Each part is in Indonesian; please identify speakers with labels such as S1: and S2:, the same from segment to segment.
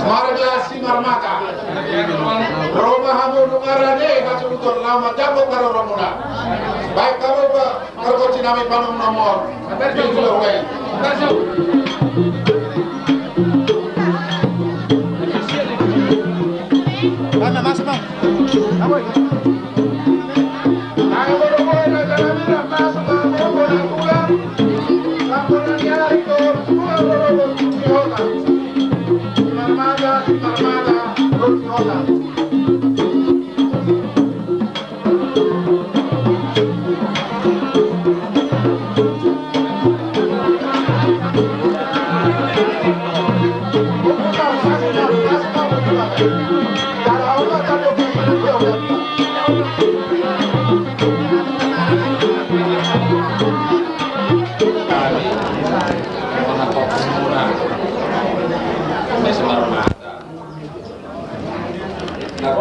S1: Marga Simarmaka Roma hamu nungarane kasulutun lama jabok karo romuna baik karo ba karo cinami panung nomor disuruh wae
S2: Mana masuk bang? Apa ini?
S1: Ayo boro-boro na karamira masuk ka bola kula laporan nyari ko boro-boro kihota Simarmaka kihota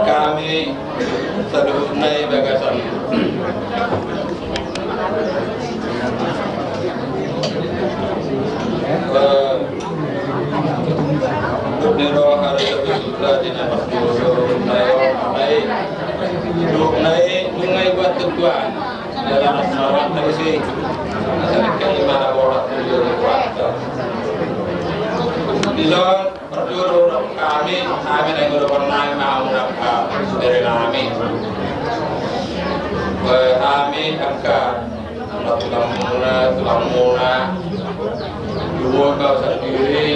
S3: kami sedunai bagasan Nero hari sudah dinamakan naik buat tujuan dalam semarang dari si asalkan 5 orang Dilon berdua kami yang pernah mau dari kami kami angkat tulang muna dua kau sendiri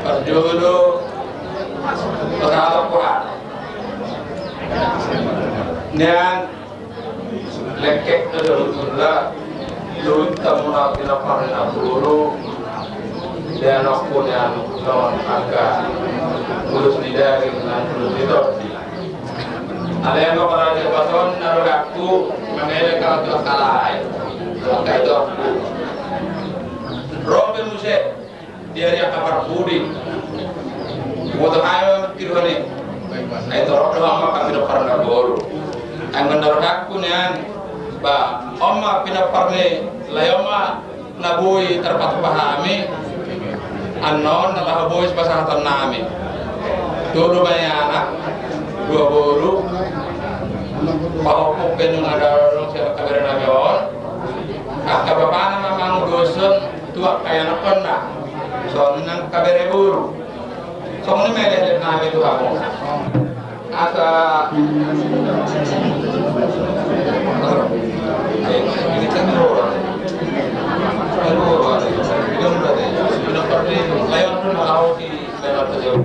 S3: berdua berapa dan lekek terus lun tamu kita pernah guru dan aku yang non agak urus lidah dengan urus itu. Ada yang kau pernah jabatan naruh aku mengenai kau tu kalah, kayak itu. Robin Muse dia yang kabar budi. Waktu ayam kirwani, itu Robin lama kami dah pernah guru. Yang naruh aku nian, bah, Oma pindah pernah, layoma nabui terpakai pahami. Anon adalah boys pasahatan nami. Dulu banyak anak, 2 buru. Bahwa pokoknya ada orang siapa kabar nami on. Kakak bapak memang dosen tua kayak anak pernah. Soalnya kabar buru. Soalnya meleleh nami itu aku. Asa ini kan orang. Layan pun malau di dalam terjauh.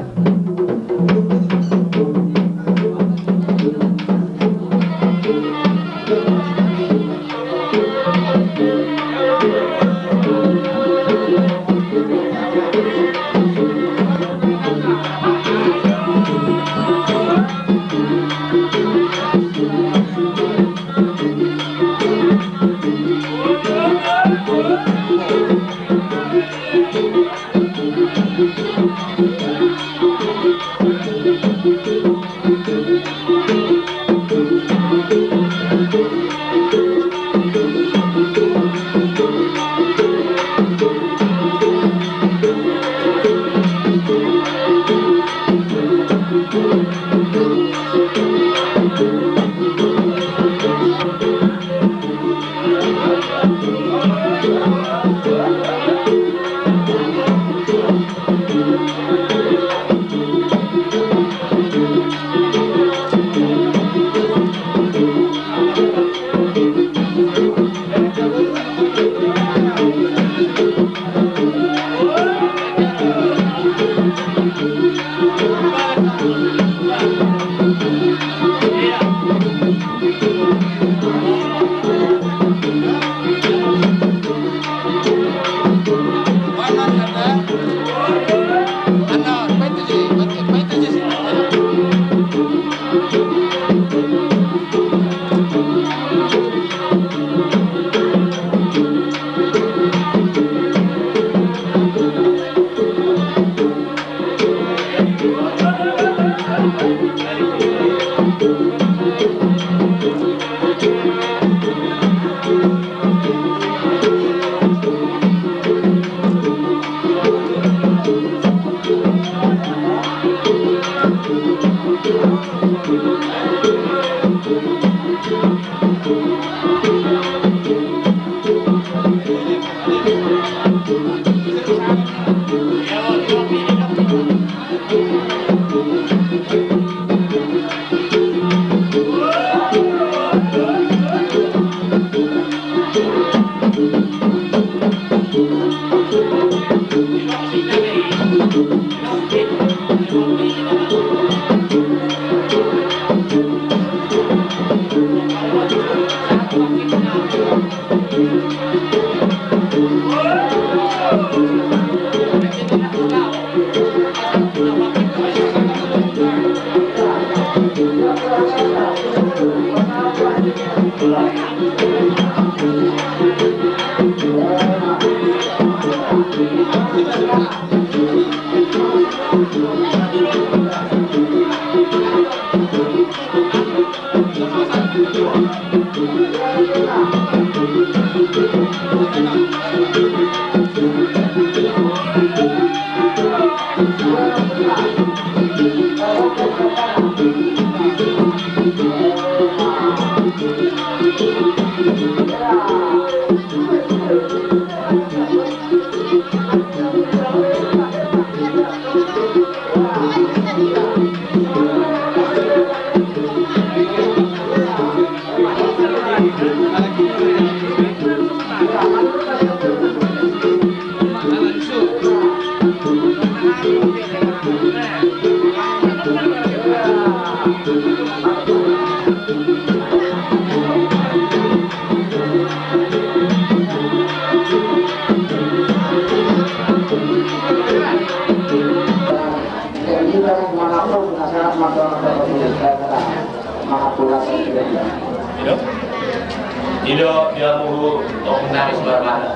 S4: Tidak dia mulu untuk menangis bermana.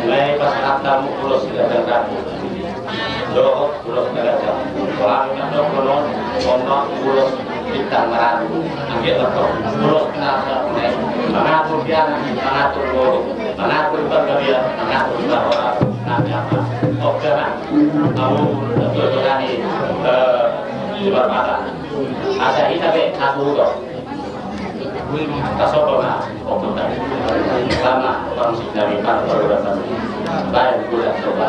S4: Mulai pas kamu pulos tidak terganggu. Do pulos tidak ada. Kalau ada pulos, konon pulos bintang merah. Ambil atau pulos kenapa? Mengatur dia, mengatur bodoh, mengatur bergabian, mengatur bahwa nanti apa? Oke lah. Kamu betul kali bermana. Ada kita be aku do. Kasoba okutan sama orang dari para perbuatan baik bulan coba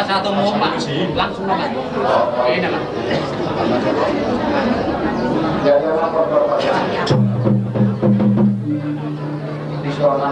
S5: Satu mau langsung makan. Enak.
S3: Di zona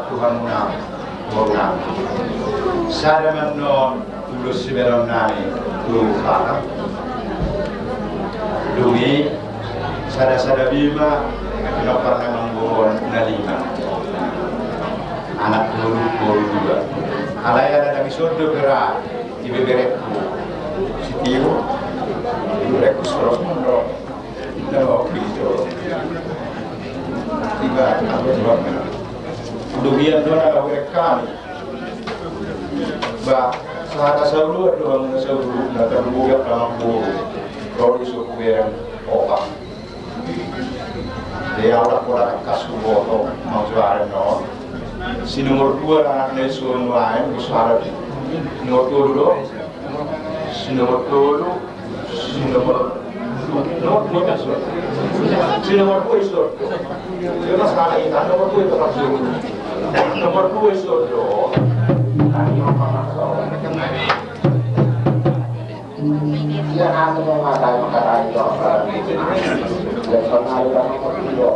S3: Tuhan menang. Sada mennon tulus siberon nani tuhan. Dumi sada bima no pernah membuat nalima. Anak bolu juga. Alai ada dari sodo gerak di beberekku. Sitio beberekku soros mondo. No gitu. Tiba aku jawab. Dugian dona kami. Ba sahada saulu doang saulu na terbuka lampu. Kalau disuruh yang opak. Dia orang kasu boto mau juara no. Si nomor 2 anak nesu lain suara nomor 2 dulu. Si nomor 2 si nomor itu. Dia masalah ini nomor 2 itu kasu. Nomor 2 itu dulu. Dia nanti memakai makanan itu. Dan pengaruh nomor 2.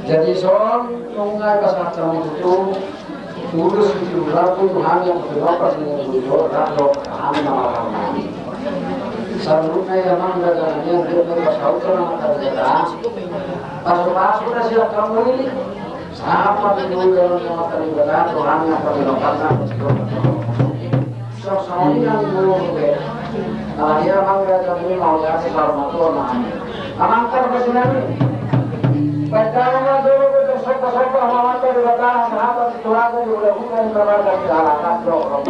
S6: Jadi son nungai kasatram itu urus itu laku Tuhan yang berdoa dengan berdoa dan doa nama Selanjutnya yang mengadakan yang berpasau terang terjadi. Pasal-pasal dah siap kamu ini. Sama dengan dalam terlibat Tuhan yang perlindungan. So yang mengubah. Nah dia mengadakan ini mau jadi kalau Tuhan. Amangkar bersinari. Pertama dulu betul sopa-sopa mama terlibat sahabat Tuhan dari ulah-ulah yang berada di halaman program.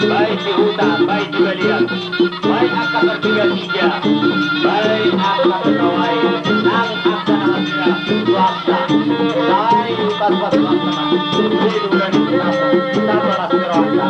S4: Baik di hutan, baik juga lihat, baik akan bertiga-tiga, baik akan berkawai, nang akan hasilnya swasta, baik pas-pas teman-teman, ini udah diketahui, kita balas berwasta.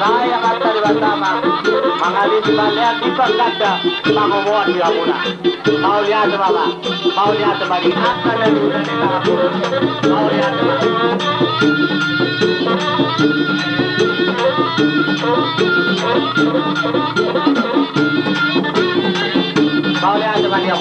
S4: Saya Matari Batama mengalir balik di Pagada Pangomoan di Amuna. Mau lihat Bapak, mau lihat Bapak, akan dan udah di tangan turun. Mau lihat Bapak. Mau lihat Bapak ya.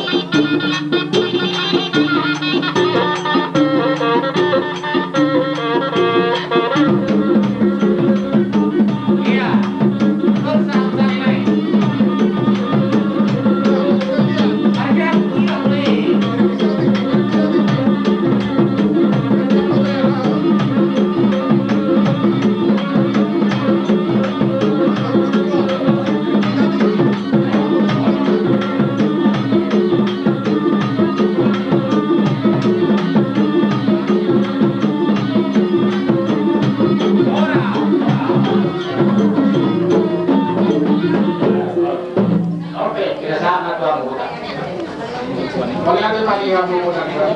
S1: Pagkakit malihan mo muna nila.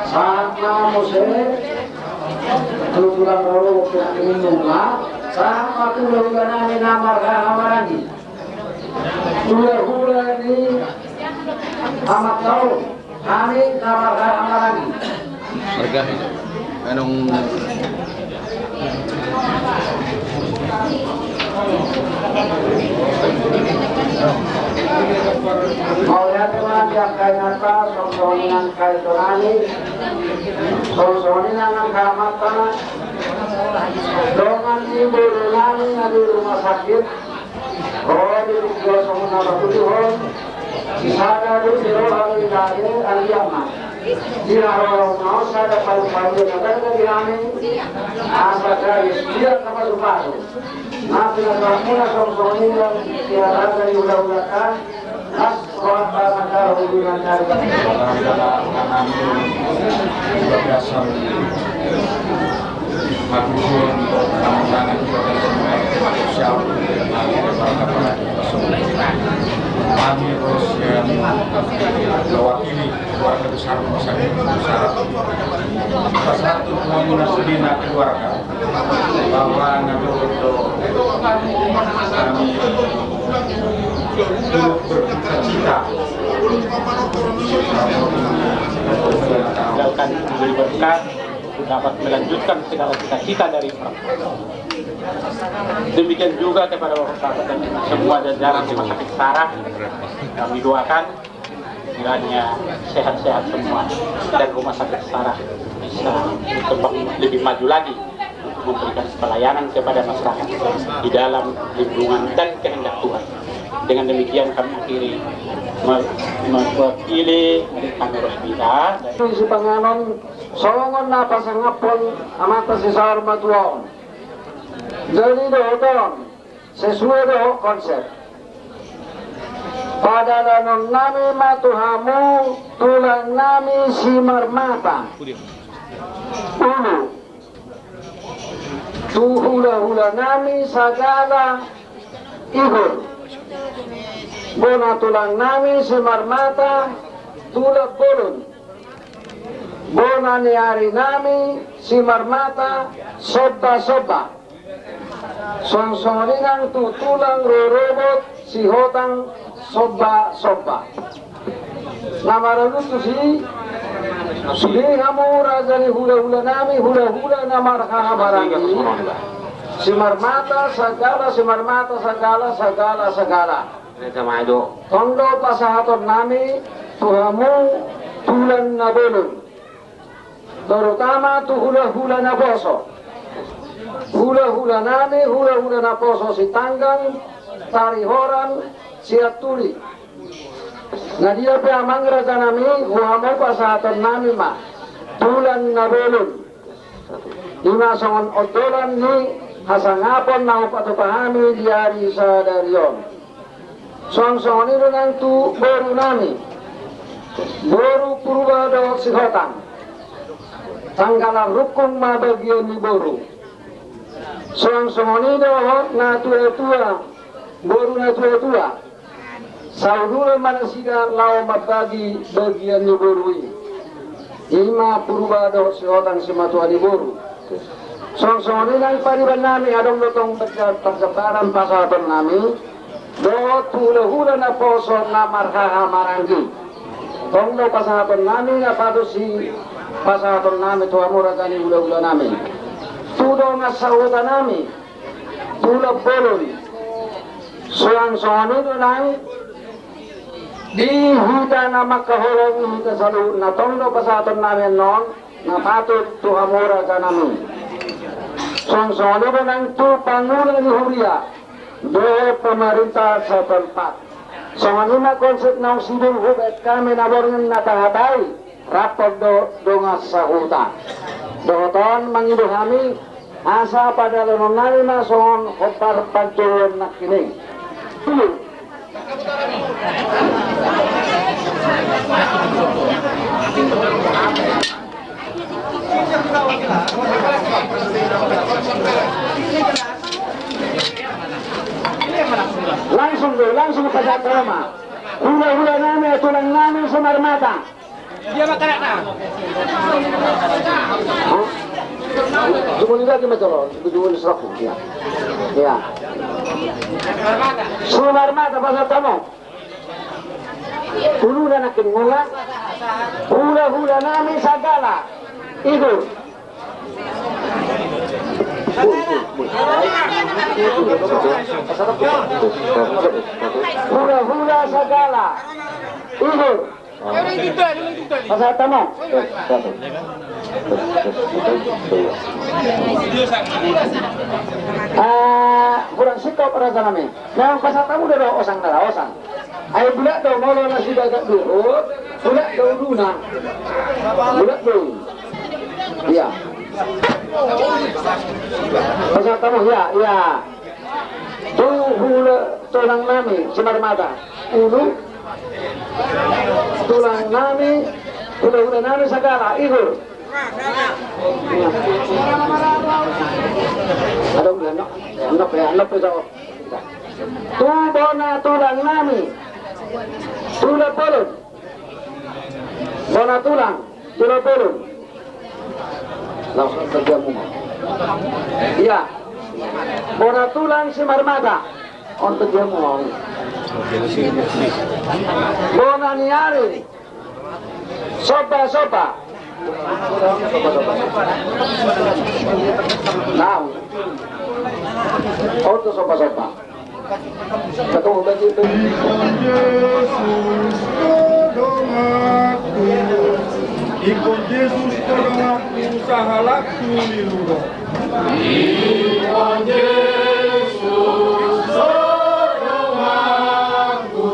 S6: Sama Mose, tulang roro pinunga, sama tulang namin na markahamarani. Tulang ni amat tao, amin na markahamarani.
S2: Margahin. Anong
S6: Maulihat naman yang kay nata, songsoningan kay Tonani, songsoningan ang kamata, dongan ibu nani nga di rumah sakit, di bukyo sa mga batulihon, sisada rin di rohang idari ang yaman. Di naraw na sa palu-palu na talaga namin, asa kaya siya kapasupado. Napinagmamuna songsoningan tiara dari ulah-ulakan, Mas kuat para hubungan dari
S1: biasa maklum tangan sosial kami terus yang mewakili keluarga besar rumah sakit besar satu pembangunan sedina keluarga bahwa nabi untuk kami turut bercita
S5: tinggalkan diberi berkat dapat melanjutkan segala cita-cita dari orang tua. Demikian juga kepada Bapak dan semua jajaran Rumah Sakit Sarah, kami doakan kiranya sehat-sehat semua dan Rumah Sakit Sarah bisa berkembang lebih maju lagi untuk memberikan pelayanan kepada masyarakat di dalam lindungan dan kehendak Tuhan. Dengan demikian kami akhiri mewakili kami Rosbida
S6: si panganon songon na pasangapon amata si Sar Matuon. Jadi doon sesuai do konsep. Padalanon nami matuhamu tulang nami si Marmata. Ulu. Tuhula-hula nami sagala ihur. Bona tulang nami si Marmata tulak bolon. Bona niari nami si Marmata soba-soba. Songsoninang tutulang rorobot si Hotang soba-soba. Namaralutu si Suling hamura dari hula-hula nami hula-hula namarhahabarangi. Si Marmata segala, si Marmata segala. Tondo pasahaton nami tuhamu tulan na belon. Terutama tu hula-hula na poso. Hula-hula nami, hula-hula na poso si Tanggang, Tarihoran, si Atuli. Na dia pa mangraja nami, huhamu pasahaton nami ma. Tulan na belon. Imasongon odolan ni hasangapon na upatupahami diari sa daryon. Song-song ini dengan tu baru nami, baru Purwado si Hotang, tanggalan rukung ma bagian ni baru. Song-song ini dohot na tua-tua, baru na tua-tua. Saudara manasiga lau mabagi bagian ni baru ini. Ima Purwado si Hotang si matua ni baru. Song-song ini nang pariban nami adong lotong persebaran pasaton nami. Do hula-hula na poso na marhahamaranggi. Tongdo pasahaton nami na pato si pasahaton nami tuwa mura gani hula-hula nami. Tudo na sahuta nami. Tula bolon. Suang-suang ito nang di huta na makahulong huta sa luhut na tongdo pasahaton nami noon na pato tuwa mura ganami. Suang-suang ito nang tu pangulang ni Huria. Doa pemerintah setempat. Soalnya konsep nang sidung hubat kami naborngan natahatai rapor dongas sahuta. Doton mangidu kami asa pada lenonari masongon hopar panculun nak kini. Langsung pada drama. hula-hula namin, tulang namin sumarmata.
S5: Dia makanak na.
S6: Sumuli lagi macam bujul serak ya. Ya. Sumarmata pasal tamu. Hula na kinula. Hula-hula namin sagala. Ibu. Hula-hula sagala. Ibu. Pasal tamu. Kurang sikap rasa namin. Nah, pasal tamu dah osang dah osang. Ayo bulat dah malu nasi agak dulu. Bulat dah duna. Bulat dulu. Iya. Pasal tamu ya. Tu hula tulang nami sumarmata. Ulu tulang nami hula-hula nami sagala ibu. Ada udah anak ya tu bona tulang nami tulang pelun bona tulang pelun langsung terjamu iya bona tulang simarmata on terjamu bona niari sopa Now, auto sopa. Ketemu baju itu.
S1: Yesus tolong aku, ikut Yesus tolong aku, sahalaku liluh. Ikut Yesus tolong aku,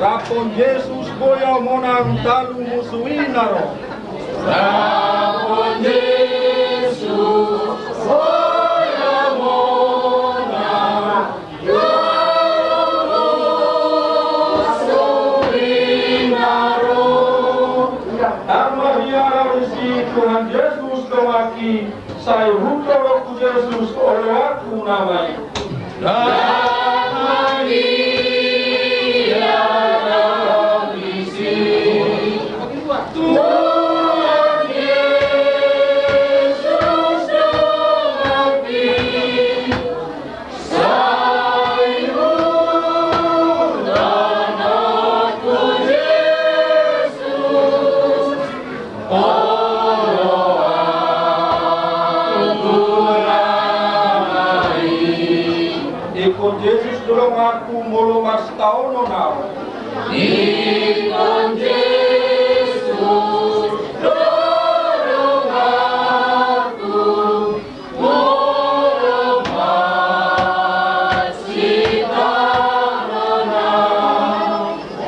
S1: Rapon Yesus boya monang talu musuinaro. Rapon Yesus boya monang talu musuinaro. Armahia resi Tuhan Yesus kemaki, saya hutoroku Yesus oleh aku namai. Ikut Yesus tolong aku mulu mas tahun now. Ikut Yesus tolong aku mulu mas tahun now.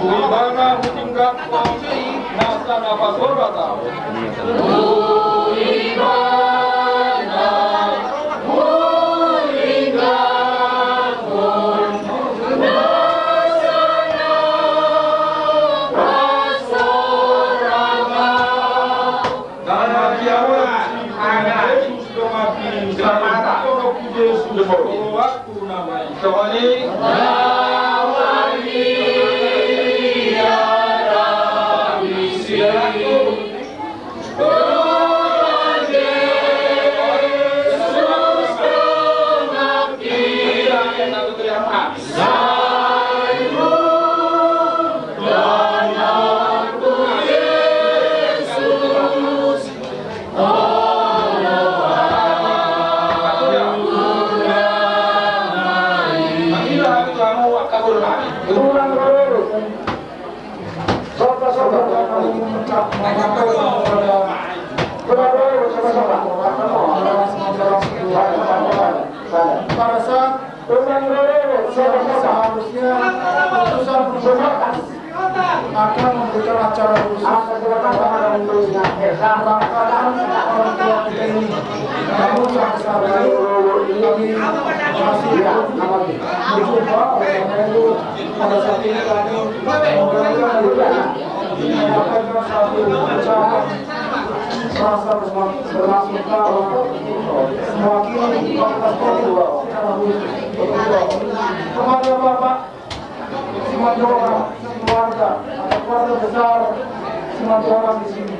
S1: Kuibana mutinggak kami nasa napa sorba tahu. Waktu namanya Sawali ya Rabbi silaku Tuhan Yesus kemaki dan aku terima Sayyu dan aku Yesus tulang lurus sopa pada saat tulang lurus seharusnya putusan perbuatan akan memberikan acara khusus rangkaian orang tua kita ini. Namun sampai saat ini masih berjumpa itu pada saat ini kami menyampaikan satu ucapan
S6: merasa bermaksud untuk mewakili Fakultas Kedua secara khusus. Kepada Bapak Simanjorang, keluarga atau keluarga besar Simanjorang di sini.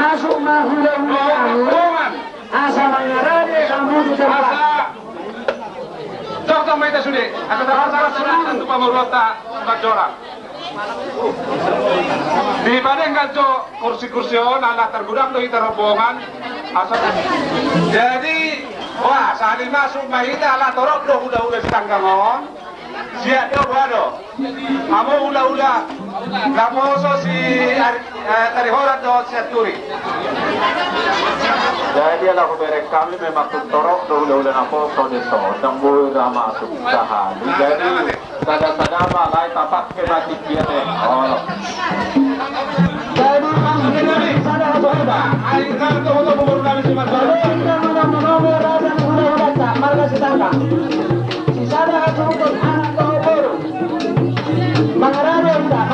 S6: masuk mahula-hula asa mangarane kamu di tempat.
S5: Dokter Maita Sudi, akan terhasil senang untuk pemurota Bajora. Di badan kanco kursi-kursi ala tergudang dari terobongan asal. Jadi, wah saat masuk mahita ala torok do udah setanggangon. Siap do bado. Kamu udah. Kamu so si tari horat do siaturi. Jadi ala berek kami memang torok do udah napo so deso tembul rama masuk tahan. Jadi sada malai tapak ke mati dia teh. Oh. Jadi kami sada coba. Air kan to umur kami cuma marga setangga. Si sada cukup anak kau baru. Mangarane udah.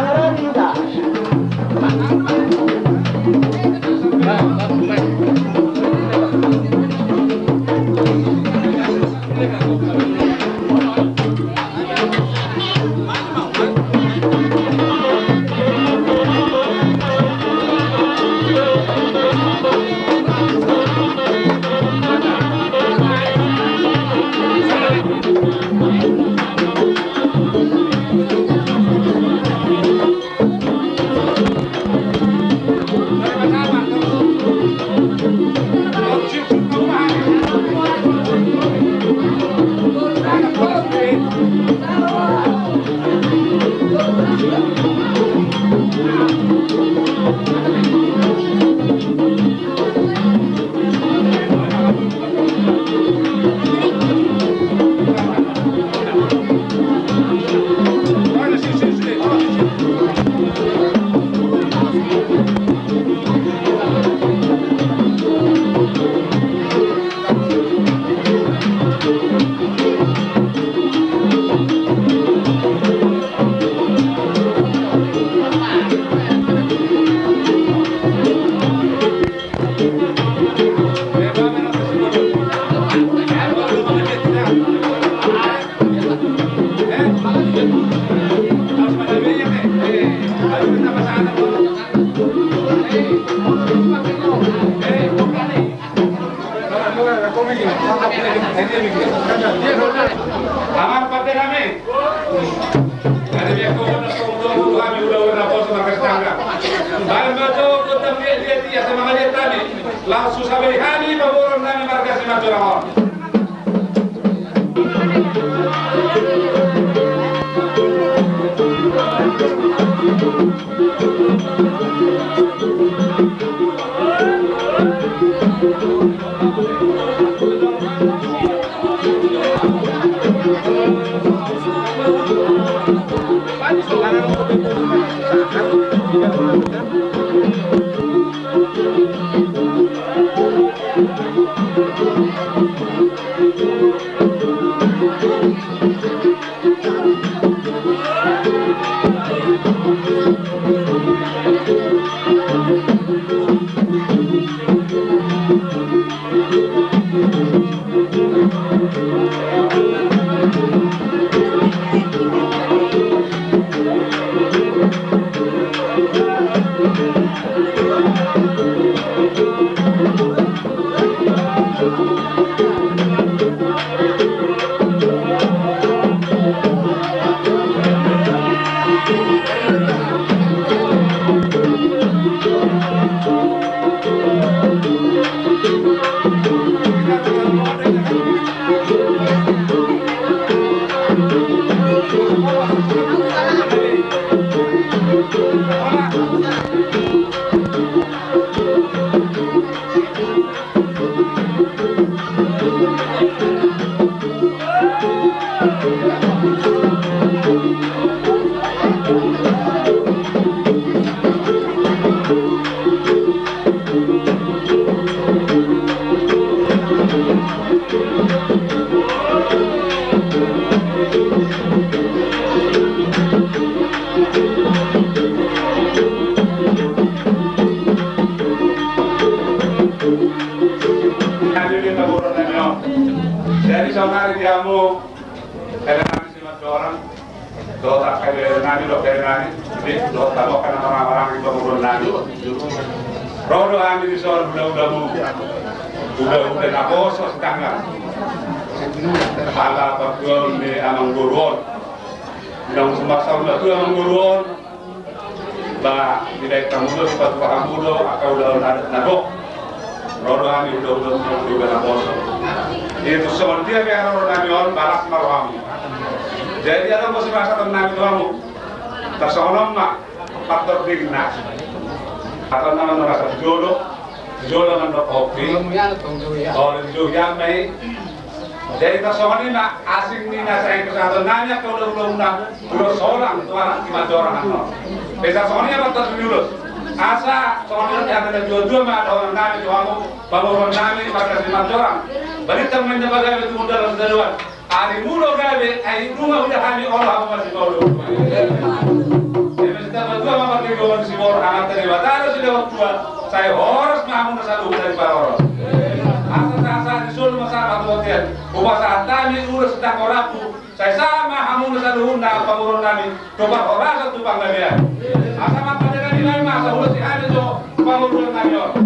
S5: Aman partai kami. Ada biar kau kami udah rapor sama kerjaan. Baik betul tetap dia sama dia tadi. Langsung sampai hari pemurun kami marga sama curang. Dari saudari diamu, ada nami simat orang, doa kayak nami lo kayak nami, jadi doa tahu karena orang-orang itu turun nami.
S7: Rodo kami di soal udah nakoso setengah. Kepala perjual di Amang Gurun. Yang semasa udah tuh Amang Gurun. Bah tidak kamu tuh sepatu kamu tuh akau udah nagok. Rodo kami udah nakoso. Itu seperti apa yang rodo kami on balas marwami. Jadi ada musim masa tenang itu kamu. Tersonom mak faktor digna. Atau nama merasa jodoh dengan kopi, kalau jodoh yang baik. Jadi tersohon ini nak asing ni nak saya kesana nanya kalau belum nak lulus seorang tu anak 5 orang anak. Besar sohon ini apa terlulus? Asa sohon ini ada jodoh mak orang nami tu kamu, baru nami pakai 5 orang. Beri teman yang bagai itu muda dalam daluan. Hari muda gawe, hari rumah udah kami orang masih baru. Berdua mama kegoan si bor anak dari batara sudah waktu saya harus mahu satu dari para orang. Asal di solo masalah kemudian ubah saat kami urus sedang oraku saya sama hamun satu undang pengurus kami coba orang satu panggilan. Asal apa dengan nilai masa urus si ada tu pengurus kami orang.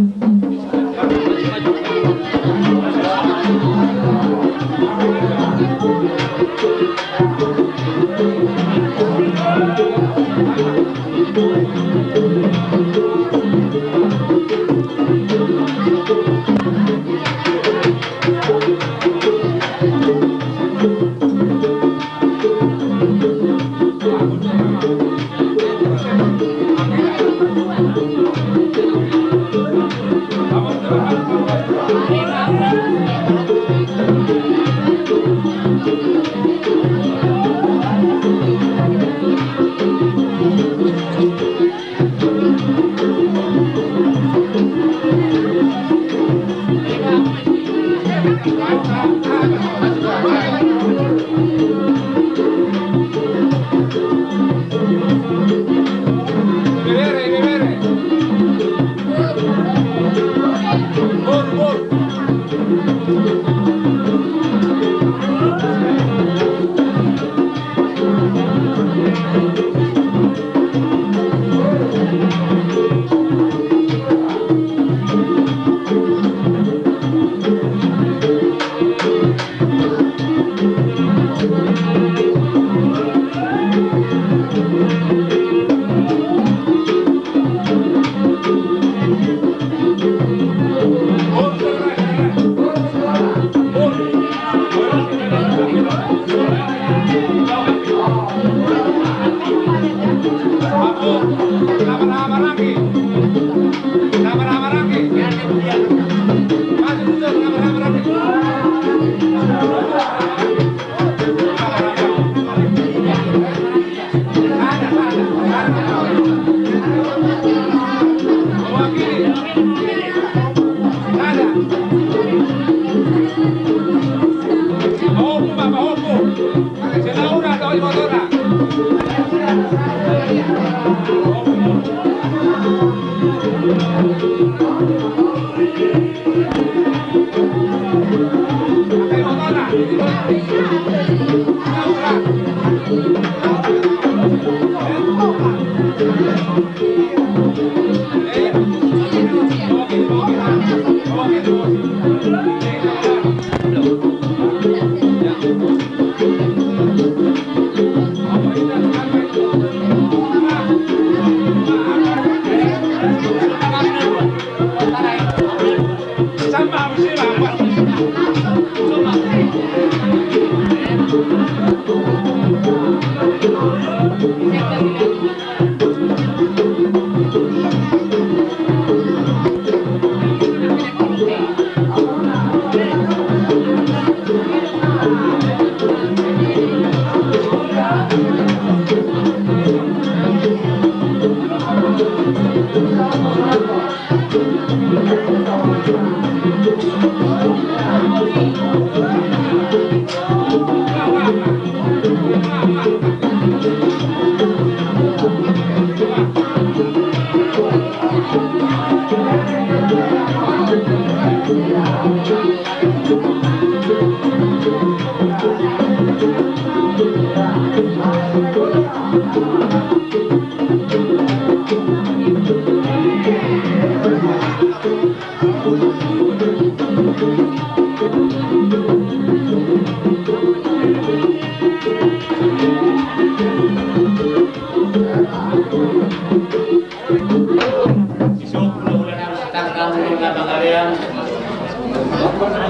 S4: mga pangalian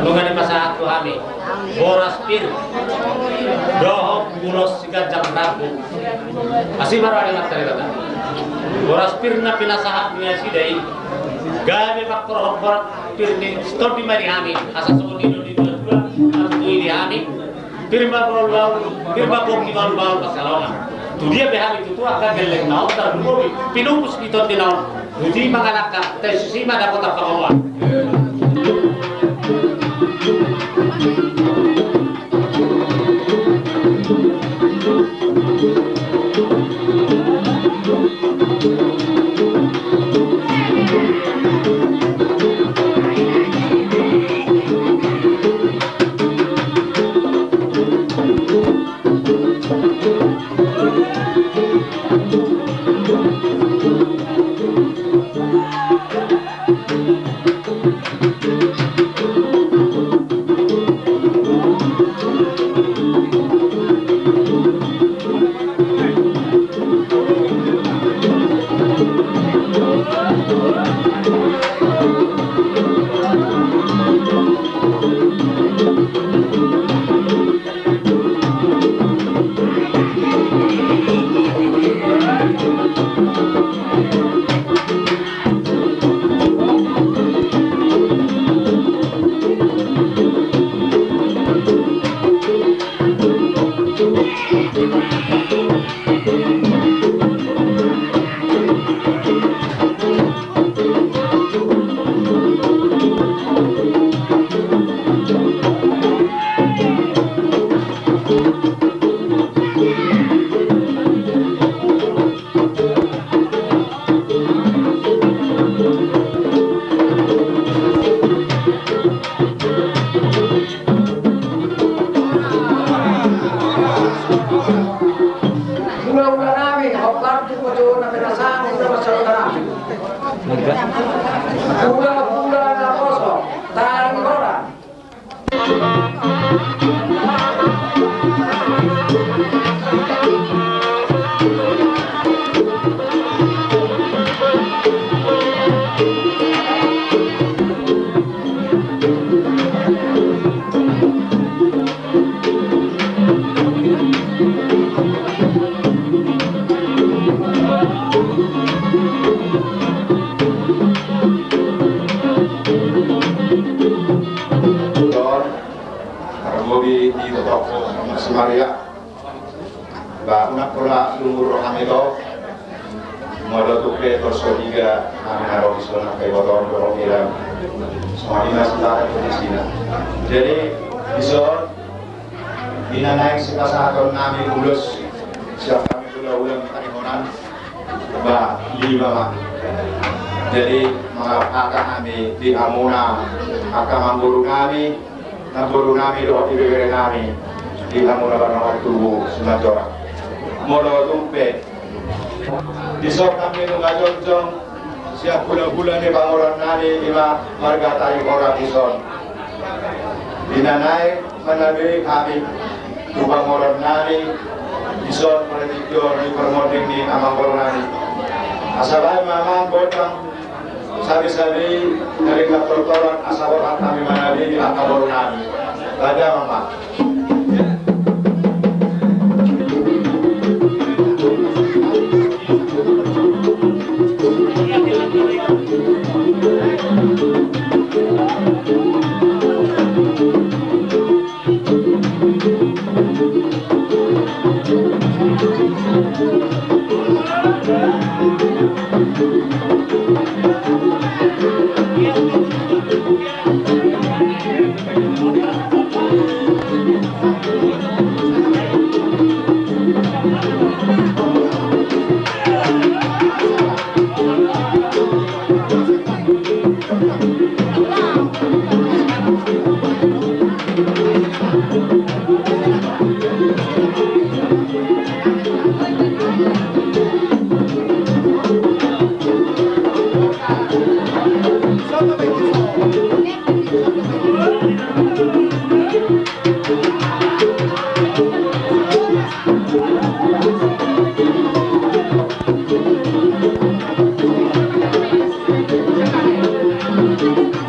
S4: Lungan pasahat ko kami Boras pir Dohok bulos sikat jam rabu Masih baru ada materi kata Boras pir na pinasahat niya si Day Gabi makrohok borat pir ni Stop di mari kami Asa sumun dino di dua Di kami Pirma bokti bal pasalongan tu dia behari itu akan geleng naon terbunuh pinupus itu tinaon uji manganaka tesusi mana kota pengelola
S8: Jadi bisa dinanaik sekasaton nami ulus siap kami ulang tarihonan bah di bawah. Jadi akan kami di Amuna akan memburu kami doa ibere kami di Amuna barang tubuh semacam modo tumpe di sok kami nungajong siap bulan-bulan di bangunan nani ima marga tarik orang ison dinanai menabi kami tubang orang nani ison meredikyor di permoding di amang orang nani asabay mamang botang sabi-sabi dari kapal-kapal asal orang kami menabi di amang orang nani ada mama.
S6: Thank you.